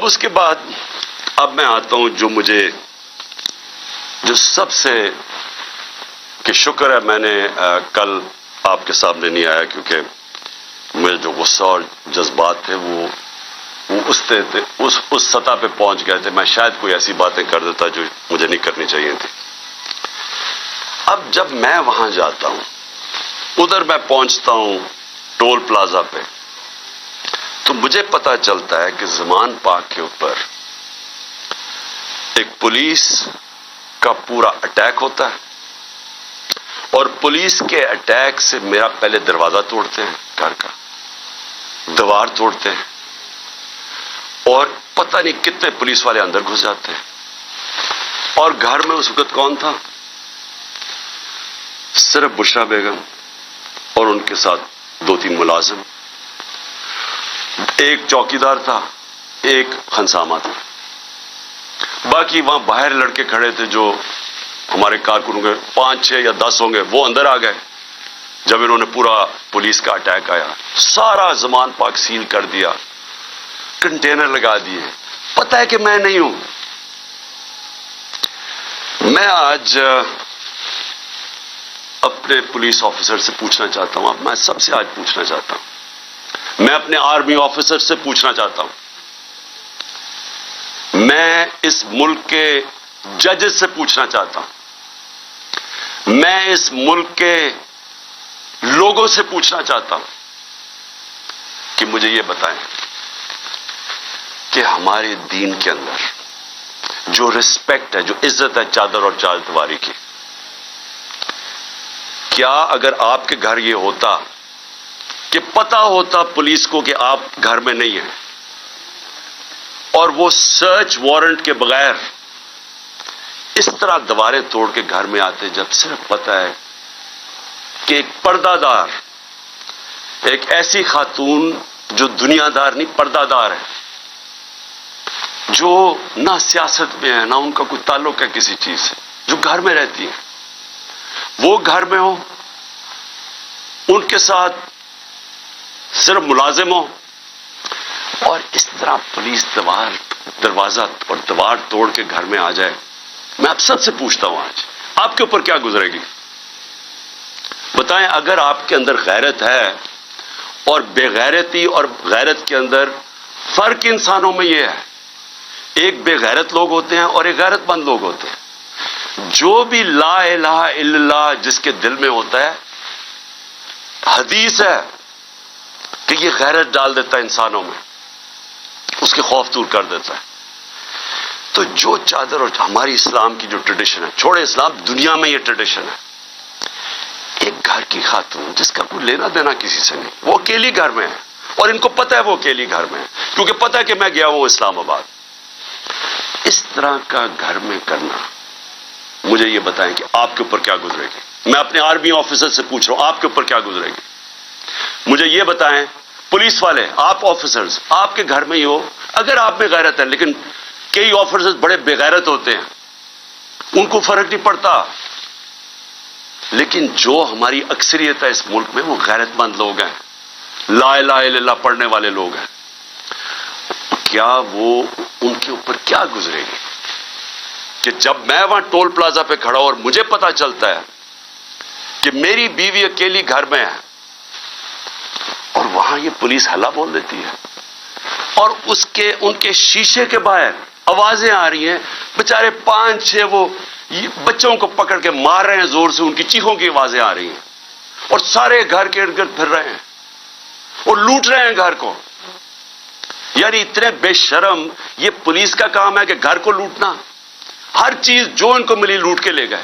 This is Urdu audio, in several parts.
اب اس کے بعد اب میں آتا ہوں جو سب سے کہ شکر ہے میں نے کل آپ کے سامنے نہیں آیا، کیونکہ میرے جو غصہ اور جذبات تھے وہ اس سطح پہ پہنچ گئے تھے، میں شاید کوئی ایسی باتیں کر دیتا جو مجھے نہیں کرنی چاہیے تھی۔ اب جب میں وہاں جاتا ہوں، ادھر میں پہنچتا ہوں ٹول پلازا پہ، تو مجھے پتا چلتا ہے کہ زمان پاک کے اوپر ایک پولیس کا پورا اٹیک ہوتا ہے، اور پولیس کے اٹیک سے میرا پہلے دروازہ توڑتے ہیں، گھر کا دیوار توڑتے ہیں، اور پتہ نہیں کتنے پولیس والے اندر گھس جاتے ہیں۔ اور گھر میں اس وقت کون تھا؟ صرف بشرا بیگم اور ان کے ساتھ 2-3 ملازم، ایک چوکیدار تھا، ایک خنسامہ تھا، باقی وہاں باہر لڑکے کھڑے تھے جو ہمارے کارکنوں کے 5-6 یا 10 ہوں گے، وہ اندر آ گئے جب انہوں نے پورا پولیس کا اٹیک آیا، سارا زمان پاک سیل کر دیا، کنٹینر لگا دیے۔ پتہ ہے کہ میں نہیں ہوں۔ میں آج اپنے پولیس آفیسر سے پوچھنا چاہتا ہوں، میں سب سے آج پوچھنا چاہتا ہوں، میں اپنے آرمی آفیسر سے پوچھنا چاہتا ہوں، میں اس ملک کے ججز سے پوچھنا چاہتا ہوں، میں اس ملک کے لوگوں سے پوچھنا چاہتا ہوں کہ مجھے یہ بتائیں کہ ہمارے دین کے اندر جو رسپیکٹ ہے، جو عزت ہے چادر اور چارپائی کی، کیا اگر آپ کے گھر یہ ہوتا کہ پتا ہوتا پولیس کو کہ آپ گھر میں نہیں ہیں، اور وہ سرچ وارنٹ کے بغیر اس طرح دیواریں توڑ کے گھر میں آتے، جب صرف پتا ہے کہ ایک پردہ دار، ایک ایسی خاتون جو دنیا دار نہیں پردہ دار ہے، جو نہ سیاست میں ہے نہ ان کا کوئی تعلق ہے کسی چیز سے، جو گھر میں رہتی ہے، وہ گھر میں ہو، ان کے ساتھ صرف ملازم ہو، اور اس طرح پولیس دروازہ اور دیوار توڑ کے گھر میں آ جائے۔ میں آپ سب سے پوچھتا ہوں، آج آپ کے اوپر کیا گزرے گی؟ بتائیں، اگر آپ کے اندر غیرت ہے، اور بے غیرتی اور غیرت کے اندر فرق انسانوں میں یہ ہے، ایک بے غیرت لوگ ہوتے ہیں اور ایک غیرت مند لوگ ہوتے ہیں۔ جو بھی لا الہ الا اللہ جس کے دل میں ہوتا ہے، حدیث ہے کہ یہ غیرت ڈال دیتا ہے انسانوں میں، اس کے خوف دور کر دیتا ہے۔ تو جو چادر، اور ہماری اسلام کی جو ٹریڈیشن ہے، چھوڑے اسلام، دنیا میں یہ ٹریڈیشن ہے، ایک گھر کی خاتون جس کا کوئی لینا دینا کسی سے نہیں، وہ اکیلی گھر میں ہے، اور ان کو پتہ ہے وہ اکیلی گھر میں ہے، کیونکہ پتہ ہے کہ میں گیا ہوں اسلام آباد، اس طرح کا گھر میں کرنا، مجھے یہ بتائیں کہ آپ کے اوپر کیا گزرے گی؟ میں اپنے آرمی آفیسر سے پوچھ رہا ہوں، آپ کے اوپر کیا گزرے گی؟ مجھے یہ بتائیں، پولیس والے، آپ آفیسرز، آپ کے گھر میں ہی ہو، اگر آپ میں غیرت ہے، لیکن کئی آفیسرز بڑے بے غیرت ہوتے ہیں، ان کو فرق نہیں پڑتا، لیکن جو ہماری اکثریت ہے اس ملک میں، وہ غیرت مند لوگ ہیں، لا الہ الا اللہ پڑھنے والے لوگ ہیں، کیا وہ ان کے اوپر کیا گزرے گی کہ جب میں وہاں ٹول پلازا پہ کھڑا ہوں اور مجھے پتا چلتا ہے کہ میری بیوی اکیلی گھر میں ہے، اور وہاں یہ پولیس ہلا بول دیتی ہے، اور ان کے شیشے کے باہر آوازیں آ رہی ہیں، بےچارے 5-6 وہ بچوں کو پکڑ کے مار رہے ہیں زور سے، ان کی چیخوں کی آوازیں آ رہی ہیں، اور سارے گھر کے ارد گرد پھر رہے ہیں اور لوٹ رہے ہیں گھر کو۔ یعنی اتنے بے شرم، یہ پولیس کا کام ہے کہ گھر کو لوٹنا، ہر چیز جو ان کو ملی لوٹ کے لے گئے،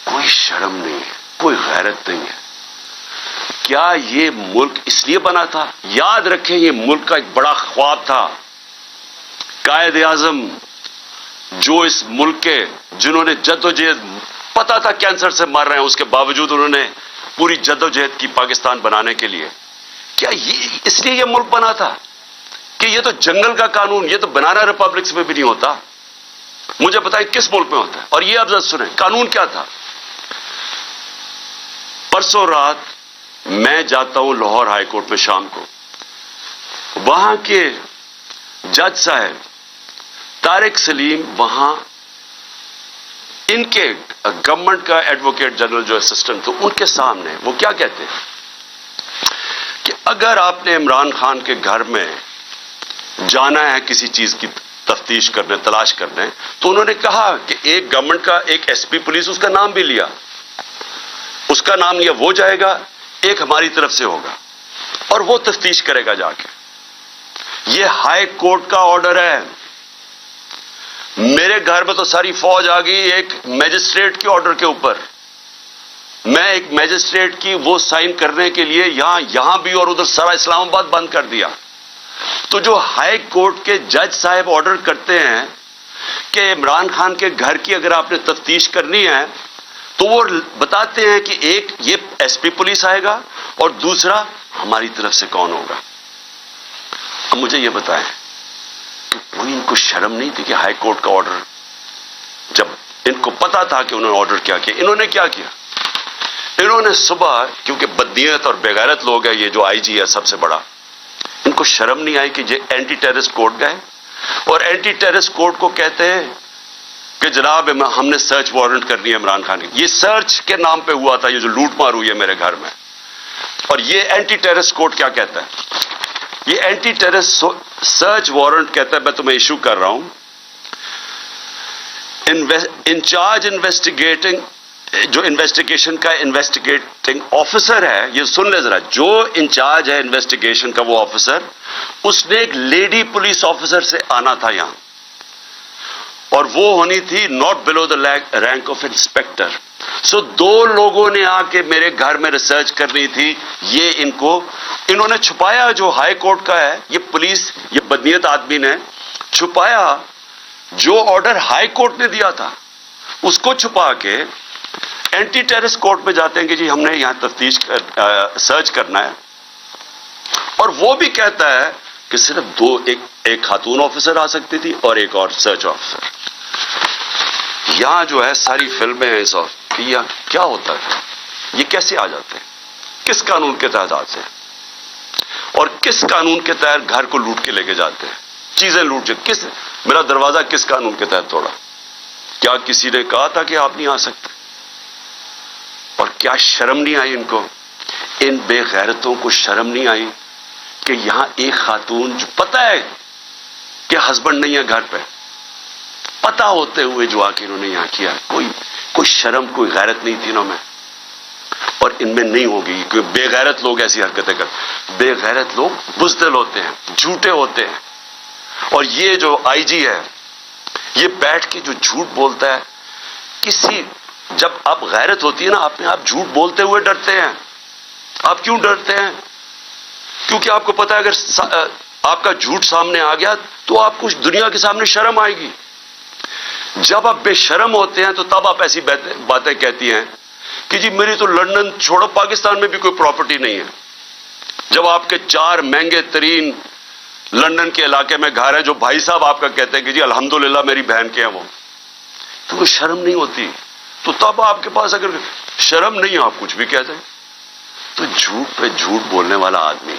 کوئی شرم نہیں ہے، کوئی غیرت نہیں ہے۔ کیا یہ ملک اس لیے بنا تھا؟ یاد رکھیں، یہ ملک کا ایک بڑا خواب تھا، قائد اعظم جو اس ملک کے، جنہوں نے جدوجہد، پتا تھا کینسر سے مر رہے ہیں، اس کے باوجود انہوں نے پوری جدوجہد کی پاکستان بنانے کے لیے۔ کیا یہ اس لیے یہ ملک بنا تھا کہ یہ تو جنگل کا قانون، یہ تو بنانا ریپبلکس میں بھی نہیں ہوتا؟ مجھے بتائیں کس ملک میں ہوتا ہے؟ اور یہ اب ذرا سنیں قانون کیا تھا۔ پرسوں رات میں جاتا ہوں لاہور ہائی کورٹ میں شام کو، وہاں کے جج صاحب طارق سلیم وہاں ان کے گورنمنٹ کا ایڈوکیٹ جنرل جو اسسٹنٹ تھے ان کے سامنے وہ کیا کہتے ہیں کہ اگر آپ نے عمران خان کے گھر میں جانا ہے کسی چیز کی تفتیش کرنے تلاش کرنے تو انہوں نے کہا کہ ایک گورنمنٹ کا ایک ایس پی پولیس اس کا نام بھی لیا اس کا نام لیا وہ جائے گا ایک ہماری طرف سے ہوگا اور وہ تفتیش کرے گا جا کے یہ ہائی کورٹ کا آرڈر ہے میرے گھر میں تو ساری فوج آ گئی ایک میجسٹریٹ کے آرڈر کے اوپر میں ایک میجسٹریٹ کی وہ سائن کرنے کے لیے یہاں بھی اور ادھر سارا اسلام آباد بند کر دیا تو جو ہائی کورٹ کے جج صاحب آرڈر کرتے ہیں کہ عمران خان کے گھر کی اگر آپ نے تفتیش کرنی ہے تو وہ بتاتے ہیں کہ ایک یہ ایس پی پولیس آئے گا اور دوسرا ہماری طرف سے کون ہوگا اب مجھے یہ بتائیں کہ کوئی ان کو شرم نہیں تھی کہ ہائی کورٹ کا آرڈر جب ان کو پتا تھا کہ انہوں نے آرڈر کیا کیا انہوں نے کیا کیا انہوں نے صبح کیونکہ بدنیت اور بےغیرت لوگ ہیں یہ جو آئی جی ہے سب سے بڑا ان کو شرم نہیں آئی کہ یہ اینٹی ٹیررسٹ کورٹ گئے اور اینٹی ٹیررسٹ کورٹ کو کہتے ہیں کہ جناب ہم نے سرچ وارنٹ کرنی ہے عمران خان کی یہ سرچ کے نام پہ ہوا تھا یہ جو لوٹ مار ہوئی ہے میرے گھر میں اور یہ اینٹی ٹیررسٹ کورٹ کیا کہتا ہے یہ اینٹی ٹیررسٹ سرچ وارنٹ کہتا ہے میں تمہیں ایشو کر رہا ہوں انچارج انویسٹیگیٹنگ جو انویسٹیگیشن کا انویسٹیگیٹنگ آفیسر ہے یہ سن لے ذرا جو انچارج ہے انویسٹیگیشن کا وہ آفیسر اس نے ایک لیڈی پولیس آفیسر سے آنا تھا یہاں اور وہ ہونی تھی not below the rank of inspector so دو لوگوں نے آ کے میرے گھر میں ریسرچ کرنی تھی یہ انہوں نے چھپایا جو ہائی کورٹ کا ہے یہ پولیس یہ بدنیت آدمی نے چھپایا جو آرڈر ہائی کورٹ نے دیا تھا اس کو چھپا کے اینٹی ٹیررسٹ کورٹ میں جاتے ہیں کہ جی ہم نے یہاں تفتیش سرچ کرنا ہے اور وہ بھی کہتا ہے کہ صرف ایک خاتون آفیسر آ سکتی تھی اور ایک اور سرچ آفیسر یہاں جو ہے ساری فلمیں ہیں اس کہ یہ کیا ہوتا ہے یہ کیسے آ جاتے ہیں کس قانون کے تحت آتے ہیں اور کس قانون کے تحت گھر کو لوٹ کے لے کے جاتے ہیں چیزیں لوٹ کے میرا دروازہ کس قانون کے تحت توڑا کیا کسی نے کہا تھا کہ آپ نہیں آ سکتے اور کیا شرم نہیں آئی ان کو ان بے غیرتوں کو شرم نہیں آئی کہ یہاں ایک خاتون جو پتہ ہے کہ ہسبینڈ نہیں ہے گھر پہ پتہ ہوتے ہوئے جو آ کے انہوں نے یہاں کیا کوئی شرم کوئی غیرت نہیں تھی انہوں میں اور ان میں نہیں ہوگی کیونکہ بے غیرت لوگ ایسی حرکتیں کرتے بے غیرت لوگ بزدل ہوتے ہیں جھوٹے ہوتے ہیں اور یہ جو آئی جی ہے یہ بیٹھ کے جو جھوٹ بولتا ہے کسی جب آپ غیرت ہوتی ہے نا آپ جھوٹ بولتے ہوئے ڈرتے ہیں آپ کیوں ڈرتے ہیں کیونکہ آپ کو پتا ہے اگر آپ کا جھوٹ سامنے آ گیا تو آپ کو دنیا کے سامنے شرم آئے گی جب آپ بے شرم ہوتے ہیں تو تب آپ ایسی باتیں کہتی ہیں کہ جی میری تو لندن چھوڑو پاکستان میں بھی کوئی پراپرٹی نہیں ہے جب آپ کے 4 مہنگے ترین لندن کے علاقے میں گھر ہے جو بھائی صاحب آپ کا کہتے ہیں کہ جی الحمدللہ میری بہن کے ہیں وہ تو کوئی شرم نہیں ہوتی تو تب آپ کے پاس اگر شرم نہیں آپ کچھ بھی کہتے تو جھوٹ پہ جھوٹ بولنے والا آدمی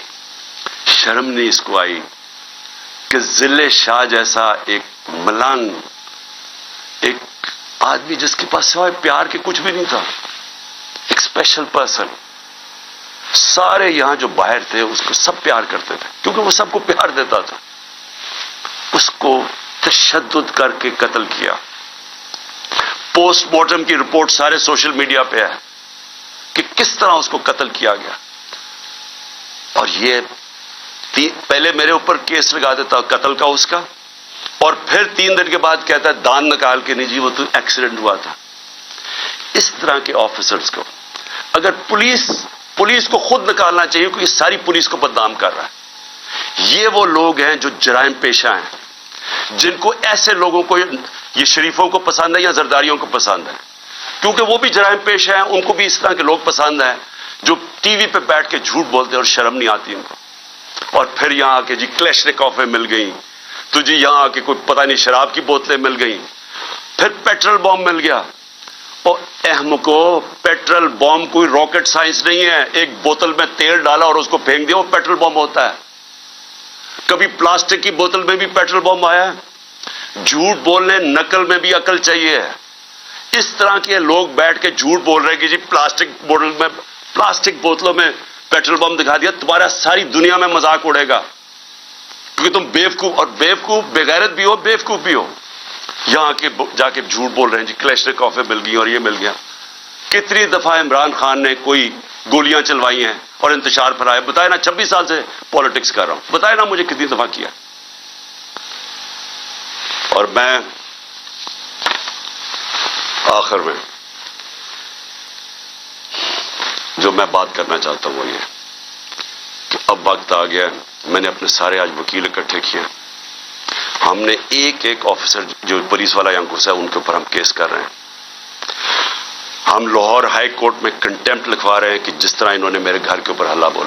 شرم نہیں اس کو آئی کہ ذل شاہ جیسا ایک ملان ایک آدمی جس کے پاس سوائے پیار کے کچھ بھی نہیں تھا ایک اسپیشل پرسن سارے یہاں جو باہر تھے اس کو سب پیار کرتے تھے کیونکہ وہ سب کو پیار دیتا تھا اس کو تشدد کر کے قتل کیا پوسٹ مارٹم کی رپورٹ سارے سوشل میڈیا پہ ہے کہ کس طرح اس کو قتل کیا گیا اور یہ پہلے میرے اوپر کیس لگا دیتا قتل کا اس کا اور پھر 3 دن کے بعد کہتا ہے دان نکال کے نہیں جی وہ تو ایکسیڈنٹ ہوا تھا اس طرح کے آفیسرز کو اگر پولیس کو خود نکالنا چاہیے کیونکہ ساری پولیس کو بدنام کر رہا ہے یہ وہ لوگ ہیں جو جرائم پیشہ ہیں جن کو ایسے لوگوں کو یہ شریفوں کو پسند ہے یا زرداریوں کو پسند ہے کیونکہ وہ بھی جرائم پیشہ ہیں ان کو بھی اس طرح کے لوگ پسند ہیں جو ٹی وی پہ بیٹھ کے جھوٹ بولتے ہیں اور شرم نہیں آتی ان کو اور پھر یہاں آ کے جی کلیشنکوفیں مل گئیں تو جی یہاں آ کے کوئی پتہ نہیں شراب کی بوتلیں مل گئیں پھر پیٹرول بم مل گیا اور احمقو پیٹرول بم کوئی راکٹ سائنس نہیں ہے ایک بوتل میں تیل ڈالا اور اس کو پھینک دیا وہ پیٹرول بم ہوتا ہے کبھی پلاسٹک کی بوتل میں بھی پیٹرول بم آیا ہے؟ جھوٹ بولنے نقل میں بھی عقل چاہیے ہے. اس طرح کے لوگ بیٹھ کے جھوٹ بول رہے ہیں کہ جی پلاسٹک بوتلوں میں پیٹرول بم دکھا دیا. تمہارا ساری دنیا میں مذاق اڑے گا کیونکہ تم بیوقوف، اور بیوقوف بغیرت بھی ہو، بیوقوف بھی ہو. یہاں کے جا کے جھوٹ بول رہے ہیں جی کلیشنکوفیں مل گئی اور یہ مل گیا. کتنی دفعہ عمران خان نے کوئی گولیاں چلوائی ہیں اور انتشار پھیلایا؟ بتائے نا. 26 سال سے پالیٹکس کر رہا ہوں، بتائے نا مجھے کتنی دفعہ کیا. اور میں آخر میں جو میں بات کرنا چاہتا ہوں وہ یہ کہ اب وقت آ گیا. میں نے اپنے سارے آج وکیل اکٹھے کیے. ہم نے ایک ایک آفیسر جو پولیس والا یہاں گھسا ہے ان کے اوپر ہم کیس کر رہے ہیں. ہم لاہور ہائی کورٹ میں کنٹیمپٹ لکھوا رہے ہیں کہ جس طرح انہوں نے میرے گھر کے اوپر حملہ بولا.